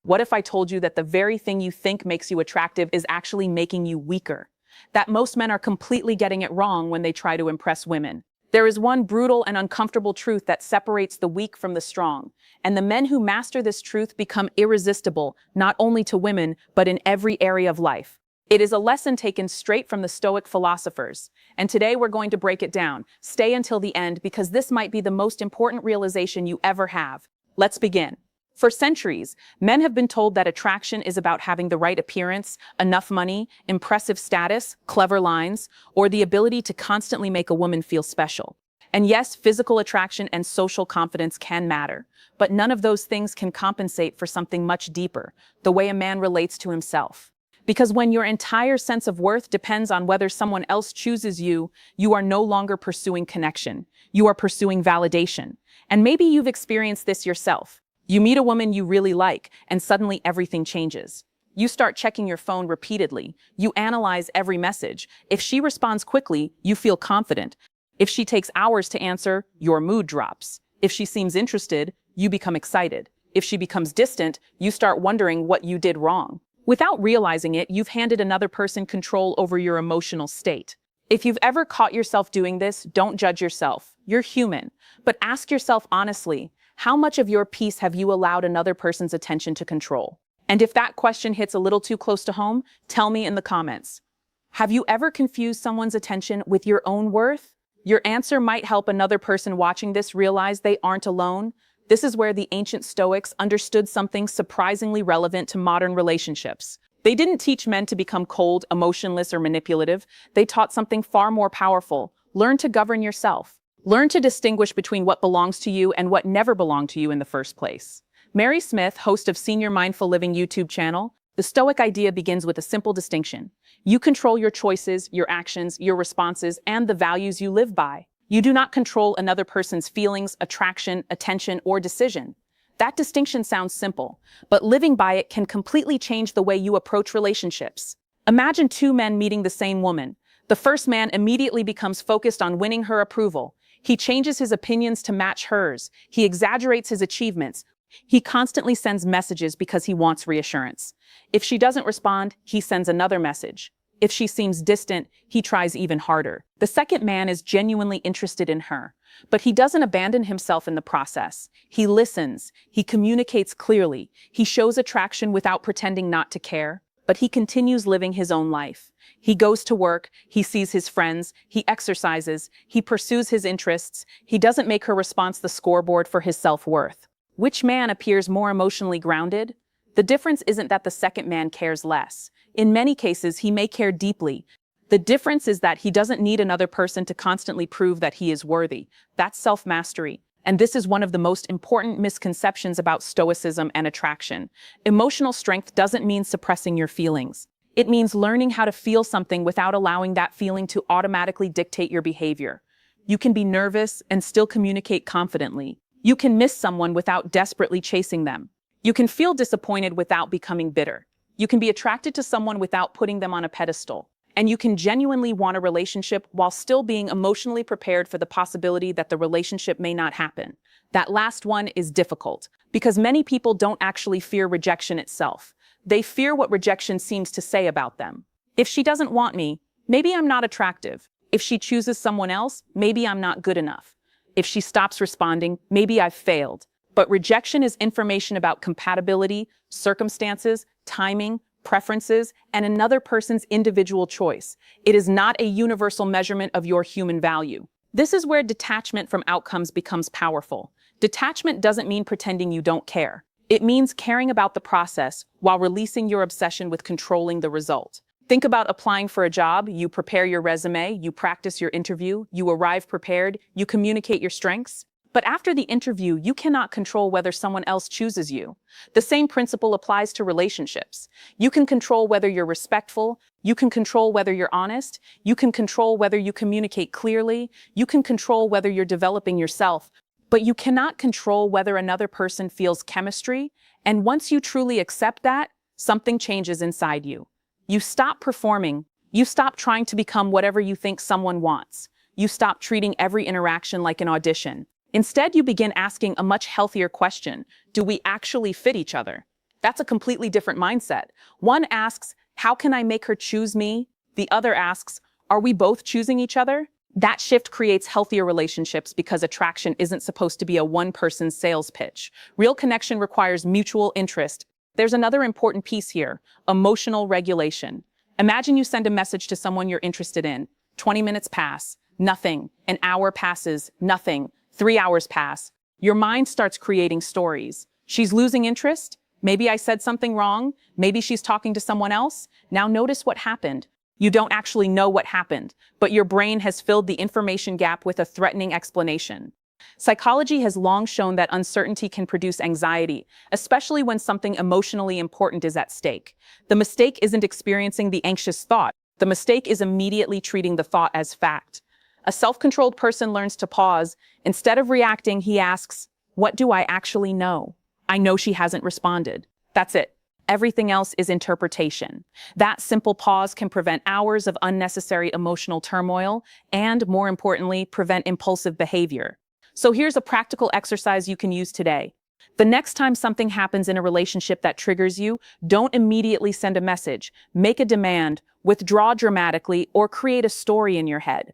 What if I told you that the very thing you think makes you attractive is actually making you weaker? That most men are completely getting it wrong when they try to impress women. There is one brutal and uncomfortable truth that separates the weak from the strong, and the men who master this truth become irresistible, not only to women, but in every area of life. It is a lesson taken straight from the Stoic philosophers, and today we're going to break it down. Stay until the end because this might be the most important realization you ever have. Let's begin. For centuries, men have been told that attraction is about having the right appearance, enough money, impressive status, clever lines, or the ability to constantly make a woman feel special. And yes, physical attraction and social confidence can matter, but none of those things can compensate for something much deeper, the way a man relates to himself. Because when your entire sense of worth depends on whether someone else chooses you, you are no longer pursuing connection. You are pursuing validation. And maybe you've experienced this yourself. You meet a woman you really like, and suddenly everything changes. You start checking your phone repeatedly. You analyze every message. If she responds quickly, you feel confident. If she takes hours to answer, your mood drops. If she seems interested, you become excited. If she becomes distant, you start wondering what you did wrong. Without realizing it, you've handed another person control over your emotional state. If you've ever caught yourself doing this, don't judge yourself. You're human. But ask yourself honestly, how much of your peace have you allowed another person's attention to control? And if that question hits a little too close to home, tell me in the comments. Have you ever confused someone's attention with your own worth? Your answer might help another person watching this realize they aren't alone. This is where the ancient Stoics understood something surprisingly relevant to modern relationships. They didn't teach men to become cold, emotionless, or manipulative. They taught something far more powerful. Learn to govern yourself. Learn to distinguish between what belongs to you and what never belonged to you in the first place. Mary Smith, host of Senior Mindful Living YouTube channel, the Stoic idea begins with a simple distinction. You control your choices, your actions, your responses, and the values you live by. You do not control another person's feelings, attraction, attention, or decision. That distinction sounds simple, but living by it can completely change the way you approach relationships. Imagine two men meeting the same woman. The first man immediately becomes focused on winning her approval. He changes his opinions to match hers. He exaggerates his achievements. He constantly sends messages because he wants reassurance. If she doesn't respond, he sends another message. If she seems distant, he tries even harder. The second man is genuinely interested in her, but he doesn't abandon himself in the process. He listens. He communicates clearly. He shows attraction without pretending not to care, but he continues living his own life. He goes to work, he sees his friends, he exercises, he pursues his interests. He doesn't make her response the scoreboard for his self-worth. Which man appears more emotionally grounded? The difference isn't that the second man cares less. In many cases, he may care deeply. The difference is that he doesn't need another person to constantly prove that he is worthy. That's self-mastery. And this is one of the most important misconceptions about Stoicism and attraction. Emotional strength doesn't mean suppressing your feelings. It means learning how to feel something without allowing that feeling to automatically dictate your behavior. You can be nervous and still communicate confidently. You can miss someone without desperately chasing them. You can feel disappointed without becoming bitter. You can be attracted to someone without putting them on a pedestal. And you can genuinely want a relationship while still being emotionally prepared for the possibility that the relationship may not happen. That last one is difficult because many people don't actually fear rejection itself. They fear what rejection seems to say about them. If she doesn't want me, maybe I'm not attractive. If she chooses someone else, maybe I'm not good enough. If she stops responding, maybe I've failed. But rejection is information about compatibility, circumstances, timing, preferences, and another person's individual choice. It is not a universal measurement of your human value. This is where detachment from outcomes becomes powerful. Detachment doesn't mean pretending you don't care. It means caring about the process while releasing your obsession with controlling the result. Think about applying for a job. You prepare your resume, you practice your interview, you arrive prepared, you communicate your strengths. But after the interview, you cannot control whether someone else chooses you. The same principle applies to relationships. You can control whether you're respectful, you can control whether you're honest, you can control whether you communicate clearly, you can control whether you're developing yourself, but you cannot control whether another person feels chemistry. And once you truly accept that, something changes inside you. You stop performing. You stop trying to become whatever you think someone wants. You stop treating every interaction like an audition. Instead, you begin asking a much healthier question. Do we actually fit each other? That's a completely different mindset. One asks, how can I make her choose me? The other asks, are we both choosing each other? That shift creates healthier relationships because attraction isn't supposed to be a one-person sales pitch. Real connection requires mutual interest. There's another important piece here, emotional regulation. Imagine you send a message to someone you're interested in. 20 minutes pass, nothing. An hour passes, nothing. 3 hours pass. Your mind starts creating stories. She's losing interest? Maybe I said something wrong. Maybe she's talking to someone else. Now notice what happened. You don't actually know what happened, but your brain has filled the information gap with a threatening explanation. Psychology has long shown that uncertainty can produce anxiety, especially when something emotionally important is at stake. The mistake isn't experiencing the anxious thought. The mistake is immediately treating the thought as fact. A self-controlled person learns to pause. Instead of reacting, he asks, what do I actually know? I know she hasn't responded. That's it. Everything else is interpretation. That simple pause can prevent hours of unnecessary emotional turmoil and, more importantly, prevent impulsive behavior. So here's a practical exercise you can use today. The next time something happens in a relationship that triggers you, don't immediately send a message, make a demand, withdraw dramatically, or create a story in your head.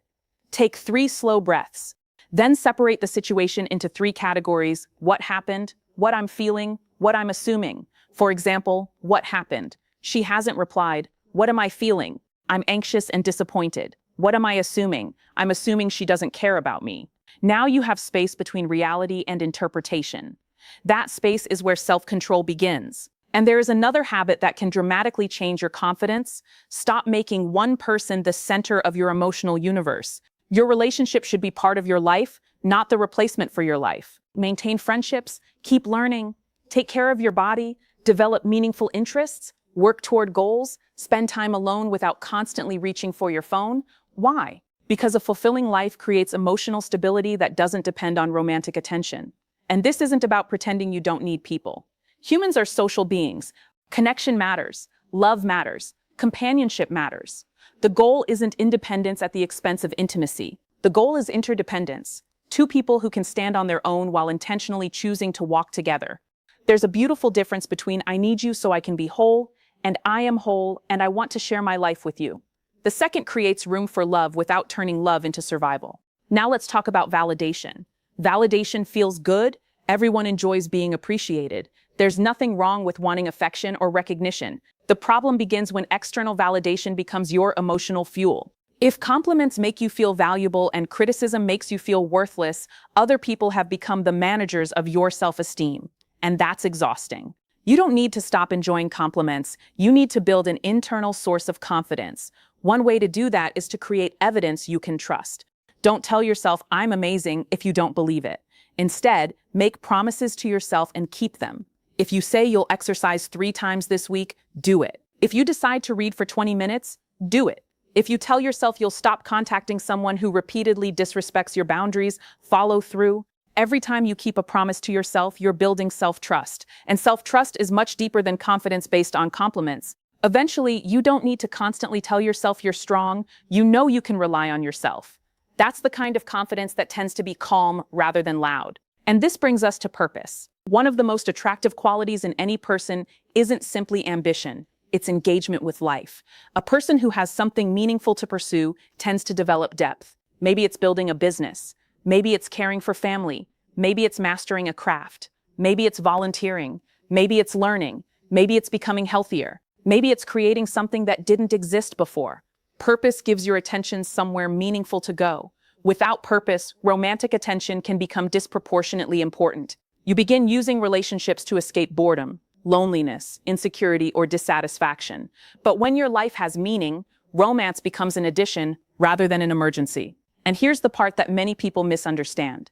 Take 3 slow breaths. Then separate the situation into 3 categories: what happened, what I'm feeling, what I'm assuming. For example, what happened? She hasn't replied. What am I feeling? I'm anxious and disappointed. What am I assuming? I'm assuming she doesn't care about me. Now you have space between reality and interpretation. That space is where self-control begins. And there is another habit that can dramatically change your confidence. Stop making one person the center of your emotional universe. Your relationship should be part of your life, not the replacement for your life. Maintain friendships, keep learning, take care of your body, develop meaningful interests, work toward goals, spend time alone without constantly reaching for your phone. Why? Because a fulfilling life creates emotional stability that doesn't depend on romantic attention. And this isn't about pretending you don't need people. Humans are social beings. Connection matters. Love matters. Companionship matters. The goal isn't independence at the expense of intimacy. The goal is interdependence. 2 people who can stand on their own while intentionally choosing to walk together. There's a beautiful difference between I need you so I can be whole and I am whole and I want to share my life with you. The second creates room for love without turning love into survival. Now let's talk about validation. Validation feels good. Everyone enjoys being appreciated. There's nothing wrong with wanting affection or recognition. The problem begins when external validation becomes your emotional fuel. If compliments make you feel valuable and criticism makes you feel worthless, other people have become the managers of your self-esteem. And that's exhausting. You don't need to stop enjoying compliments. You need to build an internal source of confidence. One way to do that is to create evidence you can trust. Don't tell yourself, I'm amazing, if you don't believe it. Instead, make promises to yourself and keep them. If you say you'll exercise 3 times this week, do it. If you decide to read for 20 minutes, do it. If you tell yourself you'll stop contacting someone who repeatedly disrespects your boundaries, follow through. Every time you keep a promise to yourself, you're building self-trust. And self-trust is much deeper than confidence based on compliments. Eventually, you don't need to constantly tell yourself you're strong. You know you can rely on yourself. That's the kind of confidence that tends to be calm rather than loud. And this brings us to purpose. One of the most attractive qualities in any person isn't simply ambition. It's engagement with life. A person who has something meaningful to pursue tends to develop depth. Maybe it's building a business. Maybe it's caring for family. Maybe it's mastering a craft. Maybe it's volunteering. Maybe it's learning. Maybe it's becoming healthier. Maybe it's creating something that didn't exist before. Purpose gives your attention somewhere meaningful to go. Without purpose, romantic attention can become disproportionately important. You begin using relationships to escape boredom, loneliness, insecurity, or dissatisfaction. But when your life has meaning, romance becomes an addition rather than an emergency. And here's the part that many people misunderstand.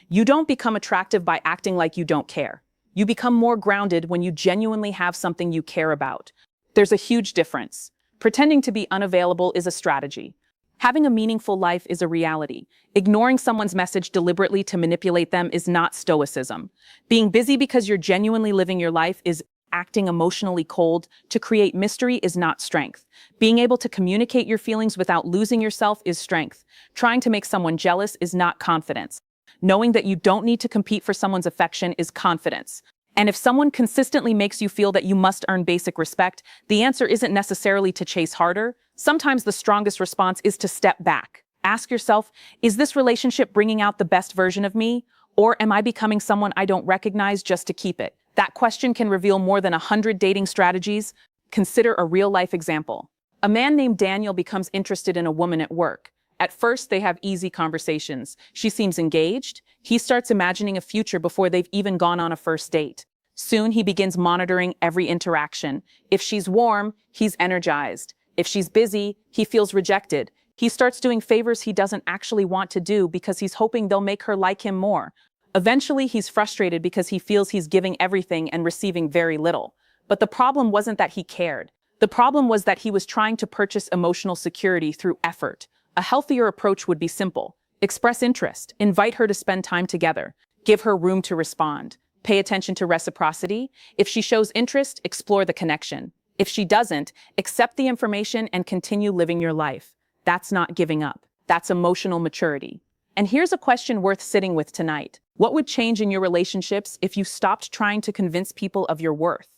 You don't become attractive by acting like you don't care. You become more grounded when you genuinely have something you care about. There's a huge difference. Pretending to be unavailable is a strategy. Having a meaningful life is a reality. Ignoring someone's message deliberately to manipulate them is not stoicism. Being busy because you're genuinely living your life is acting emotionally cold. To create mystery is not strength. Being able to communicate your feelings without losing yourself is strength. Trying to make someone jealous is not confidence. Knowing that you don't need to compete for someone's affection is confidence. And if someone consistently makes you feel that you must earn basic respect, the answer isn't necessarily to chase harder. Sometimes the strongest response is to step back. Ask yourself, is this relationship bringing out the best version of me? Or am I becoming someone I don't recognize just to keep it? That question can reveal more than 100 dating strategies. Consider a real-life example. A man named Daniel becomes interested in a woman at work. At first, they have easy conversations. She seems engaged. He starts imagining a future before they've even gone on a first date. Soon, he begins monitoring every interaction. If she's warm, he's energized. If she's busy, he feels rejected. He starts doing favors he doesn't actually want to do because he's hoping they'll make her like him more. Eventually, he's frustrated because he feels he's giving everything and receiving very little. But the problem wasn't that he cared. The problem was that he was trying to purchase emotional security through effort. A healthier approach would be simple. Express interest, invite her to spend time together, give her room to respond, pay attention to reciprocity. If she shows interest, explore the connection. If she doesn't, accept the information and continue living your life. That's not giving up. That's emotional maturity. And here's a question worth sitting with tonight. What would change in your relationships if you stopped trying to convince people of your worth?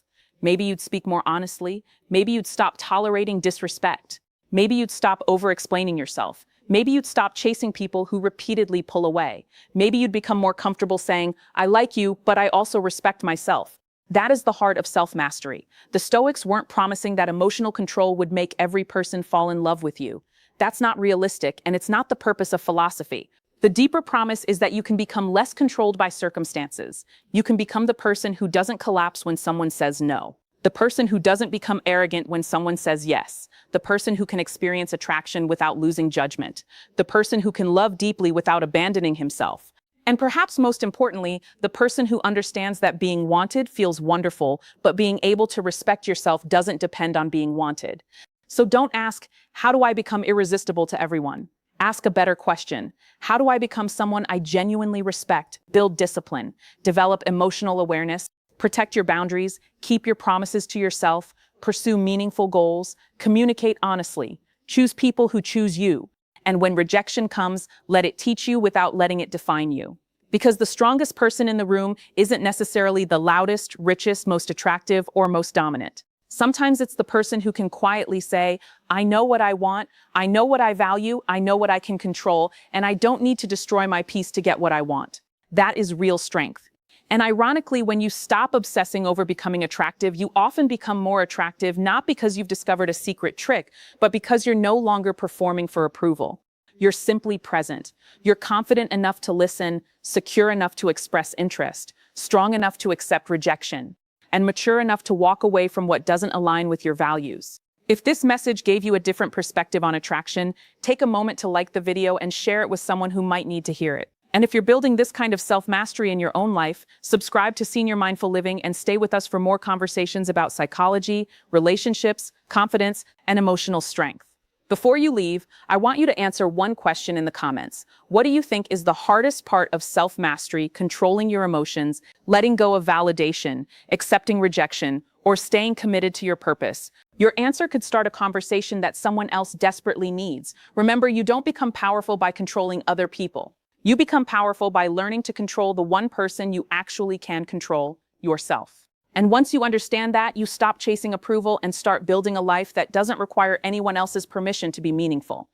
Maybe you'd speak more honestly. Maybe you'd stop tolerating disrespect. Maybe you'd stop over-explaining yourself. Maybe you'd stop chasing people who repeatedly pull away. Maybe you'd become more comfortable saying, I like you, but I also respect myself. That is the heart of self-mastery. The Stoics weren't promising that emotional control would make every person fall in love with you. That's not realistic, and it's not the purpose of philosophy. The deeper promise is that you can become less controlled by circumstances. You can become the person who doesn't collapse when someone says no. The person who doesn't become arrogant when someone says yes. The person who can experience attraction without losing judgment. The person who can love deeply without abandoning himself. And perhaps most importantly, the person who understands that being wanted feels wonderful, but being able to respect yourself doesn't depend on being wanted. So don't ask, how do I become irresistible to everyone? Ask a better question. How do I become someone I genuinely respect, build discipline, develop emotional awareness, protect your boundaries, keep your promises to yourself, pursue meaningful goals, communicate honestly, choose people who choose you, and when rejection comes, let it teach you without letting it define you. Because the strongest person in the room isn't necessarily the loudest, richest, most attractive, or most dominant. Sometimes it's the person who can quietly say, I know what I want, I know what I value, I know what I can control, and I don't need to destroy my peace to get what I want. That is real strength. And ironically, when you stop obsessing over becoming attractive, you often become more attractive, not because you've discovered a secret trick, but because you're no longer performing for approval. You're simply present. You're confident enough to listen, secure enough to express interest, strong enough to accept rejection, and mature enough to walk away from what doesn't align with your values. If this message gave you a different perspective on attraction, take a moment to like the video and share it with someone who might need to hear it. And if you're building this kind of self-mastery in your own life, subscribe to Senior Mindful Living and stay with us for more conversations about psychology, relationships, confidence, and emotional strength. Before you leave, I want you to answer one question in the comments. What do you think is the hardest part of self-mastery, controlling your emotions, letting go of validation, accepting rejection, or staying committed to your purpose? Your answer could start a conversation that someone else desperately needs. Remember, you don't become powerful by controlling other people. You become powerful by learning to control the one person you actually can control, yourself. And once you understand that, you stop chasing approval and start building a life that doesn't require anyone else's permission to be meaningful.